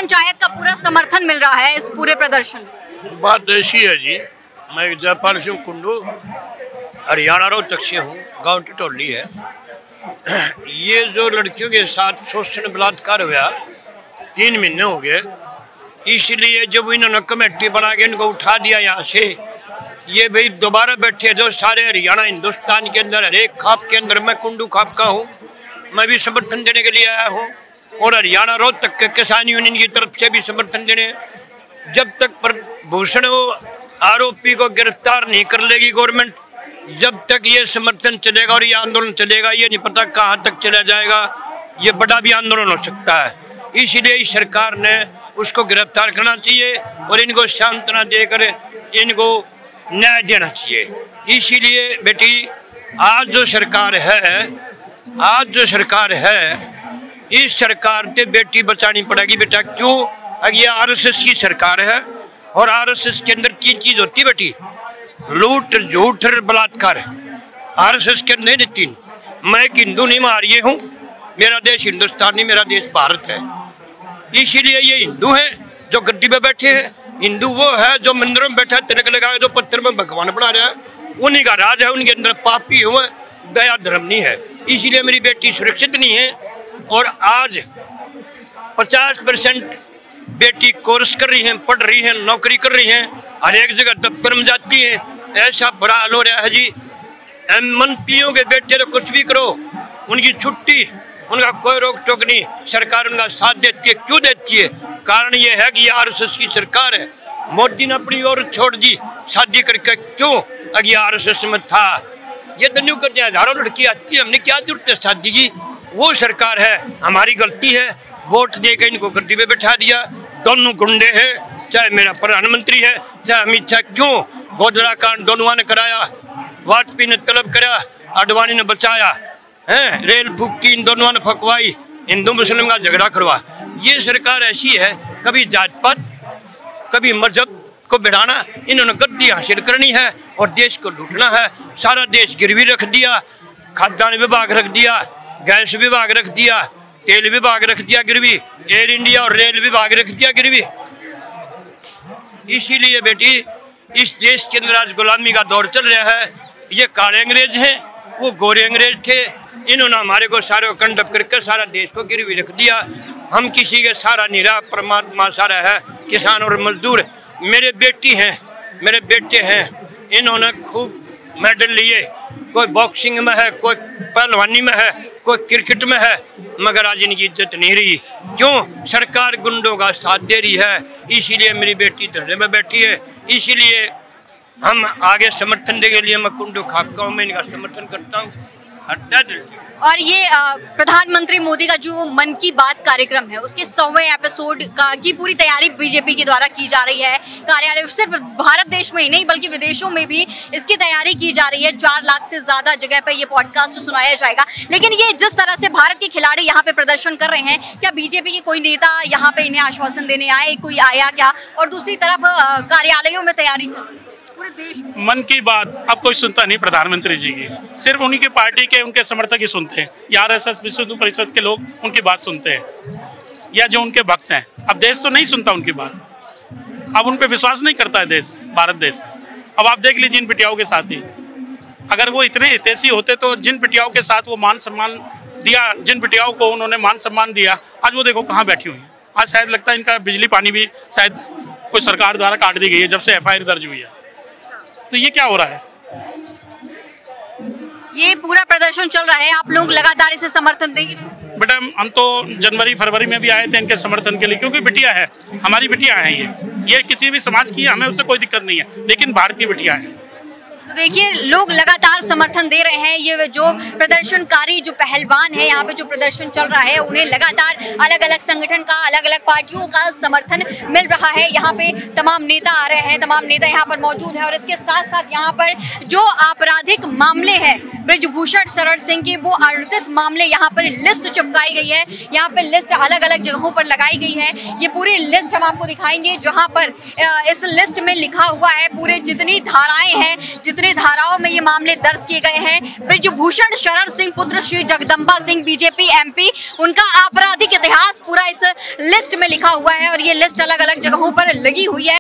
पंचायत का पूरा समर्थन मिल रहा है इस पूरे प्रदर्शन में। बात ऐसी है जी, मैं जयपाल सिंह कुंडू हरियाणा रोहतक से हूँ, गांव टिटोली है। ये जो लड़कियों के साथ शोषण बलात्कार हुआ 3 महीने हो गए, इसलिए जब इन्होंने कमेटी बना के इनको उठा दिया यहाँ से, ये भाई दोबारा बैठे जो सारे हरियाणा हिंदुस्तान के अंदर हर एक खाप के अंदर, मैं कुंडू खाप का हूँ, मैं भी समर्थन देने के लिए आया हूँ और हरियाणा रोहतक के किसान यूनियन की तरफ से भी समर्थन देने। जब तक भूषण आरोपी को गिरफ्तार नहीं कर लेगी गवर्नमेंट, जब तक ये समर्थन चलेगा और ये आंदोलन चलेगा, ये नहीं पता कहाँ तक चला जाएगा, ये बड़ा भी आंदोलन हो सकता है। इसलिए इस सरकार ने उसको गिरफ्तार करना चाहिए और इनको सांत्वना देकर इनको न्याय देना चाहिए। इसीलिए बेटी आज जो सरकार है, इस सरकार से बेटी बचानी पड़ेगी बेटा। क्यों? ये आरएसएस की सरकार है और आरएसएस के अंदर 3 चीज होती है बेटी, लूट, झूठ और बलात्कार। आरएसएस के अंदर 3। मैं एक हिंदू नहीं मार ये हूँ, मेरा देश हिंदुस्तान नहीं, मेरा देश भारत है। इसीलिए ये हिंदू है जो गद्दी पे बैठे हैं, हिंदू वो है जो मंदिरों में बैठा है, तिलक लगाए, जो पत्थर में भगवान बना रहा है, उन्हीं का राज है, उनके अंदर पापी हुए, दया धर्म नहीं है। इसीलिए मेरी बेटी सुरक्षित नहीं है। और आज 50% बेटी कोर्स कर रही हैं, पढ़ रही हैं, नौकरी कर रही हैं, हर एक जगह दफ्तर में जाती हैं। ऐसा बुरा हाल हो रहा है जी। मंत्रियों के बेटे तो कुछ भी करो, उनकी छुट्टी, उनका कोई रोक टोक नहीं, सरकार उनका साथ देती है। क्यों देती है? कारण ये है कि ये आरएसएस की सरकार है। मोदी ने अपनी और छोड़ दी शादी करके, क्यों? अगर आरएसएस में था, ये तो न्यू करते हैं, हजारों लड़की आती है, हमने क्या जरूरत है शादी की? वो सरकार है, हमारी गलती है, वोट देकर इनको गद्दी पे बैठा दिया। दोनों गुंडे हैं, चाहे मेरा प्रधानमंत्री है, चाहे अमित शाह। क्यों? गोधरा कांड दोनों ने कराया, वाजपेयी ने तलब करा, आडवाणी ने बचाया, हैं, रेल फूकी, इन दोनों ने फकवाई, हिंदू मुस्लिम का झगड़ा करवा। ये सरकार ऐसी है, कभी जात पात, कभी मजहब को बढ़ाना, इन्होंने गद्दी हासिल करनी है और देश को लूटना है। सारा देश गिरवी रख दिया, खाद्यान्न विभाग रख दिया, गैस विभाग रख दिया, तेल विभाग रख दिया गिरवी, एयर इंडिया और रेल विभाग रख दिया गिरवी। इसीलिए बेटी इस देश के अंदर आज गुलामी का दौर चल रहा है। ये काले अंग्रेज हैं, वो गोरे अंग्रेज थे, इन्होंने हमारे को सारे को कंडप करके सारा देश को गिरवी रख दिया। हम किसी के सारा निरा, परमात्मा सारा है, किसान और मजदूर। मेरे बेटी हैं, मेरे बेटे हैं, इन्होंने खूब मेडल लिए, कोई बॉक्सिंग में है, कोई पहलवानी में है, कोई क्रिकेट में है, मगर आज इनकी इज्जत नहीं रही। क्यों? सरकार गुंडों का साथ दे रही है। इसीलिए मेरी बेटी धरने में बैठी है। इसीलिए हम आगे समर्थन देने के लिए मैं कुंडू खापका हूँ, मैं इनका समर्थन करता हूँ हर दिल से। और ये प्रधानमंत्री मोदी का जो मन की बात कार्यक्रम है, उसके 100वें एपिसोड की पूरी तैयारी बीजेपी के द्वारा की जा रही है। कार्यालय सिर्फ भारत देश में ही नहीं बल्कि विदेशों में भी इसकी तैयारी की जा रही है। 4 लाख से ज़्यादा जगह पर ये पॉडकास्ट सुनाया जाएगा। लेकिन ये जिस तरह से भारत के खिलाड़ी यहाँ पे प्रदर्शन कर रहे हैं, क्या बीजेपी के कोई नेता यहाँ पे इन्हें आश्वासन देने आए, कोई आया क्या? और दूसरी तरफ कार्यालयों में तैयारी चल रही है पूरे देश में। मन की बात अब कोई सुनता नहीं प्रधानमंत्री जी की, सिर्फ उन्हीं के पार्टी के उनके समर्थक ही सुनते हैं, या आरएसएस विश्व हिंदू परिषद के लोग उनकी बात सुनते हैं, या जो उनके भक्त हैं। अब देश तो नहीं सुनता उनकी बात, अब उन पे विश्वास नहीं करता है देश, भारत देश। अब आप देख लीजिए इन पिटियाओं के साथ ही, अगर वो इतने हितैषी होते तो जिन पिटियाओं के साथ वो मान सम्मान दिया, जिन पिटियाओं को उन्होंने मान सम्मान दिया, आज वो देखो कहाँ बैठी हुई है। आज शायद लगता है इनका बिजली पानी भी शायद कोई सरकार द्वारा काट दी गई है जब से FIR दर्ज हुई है। तो ये क्या हो रहा है? ये पूरा प्रदर्शन चल रहा है, आप लोग लगातार इसे समर्थन देंगे? बेटा हम तो जनवरी फरवरी में भी आए थे इनके समर्थन के लिए, क्योंकि बिटिया है, हमारी बिटिया है। ये किसी भी समाज की है, हमें उससे कोई दिक्कत नहीं है, लेकिन भारतीय बिटिया है। तो देखिए लोग लगातार समर्थन दे रहे हैं। ये जो प्रदर्शनकारी जो पहलवान है, यहाँ पे जो प्रदर्शन चल रहा है, उन्हें लगातार अलग अलग संगठन का, अलग अलग पार्टियों का समर्थन मिल रहा है। यहाँ पे तमाम नेता आ रहे हैं, तमाम नेता यहाँ पर मौजूद है। और इसके साथ साथ यहाँ पर जो आपराधिक मामले हैं ब्रजभूषण शरण सिंह के, वो 38 मामले यहाँ पर लिस्ट चिपकाई गई है। यहाँ पर लिस्ट अलग अलग जगहों पर लगाई गई है। ये पूरी लिस्ट हम आपको दिखाएंगे, जहाँ पर इस लिस्ट में लिखा हुआ है पूरे जितनी धाराएं हैं, जितनी कितने धाराओं में ये मामले दर्ज किए गए हैं। बृजभूषण शरण सिंह पुत्र श्री जगदम्बा सिंह बीजेपी एमपी, उनका आपराधिक इतिहास पूरा इस लिस्ट में लिखा हुआ है और ये लिस्ट अलग अलग जगहों पर लगी हुई है।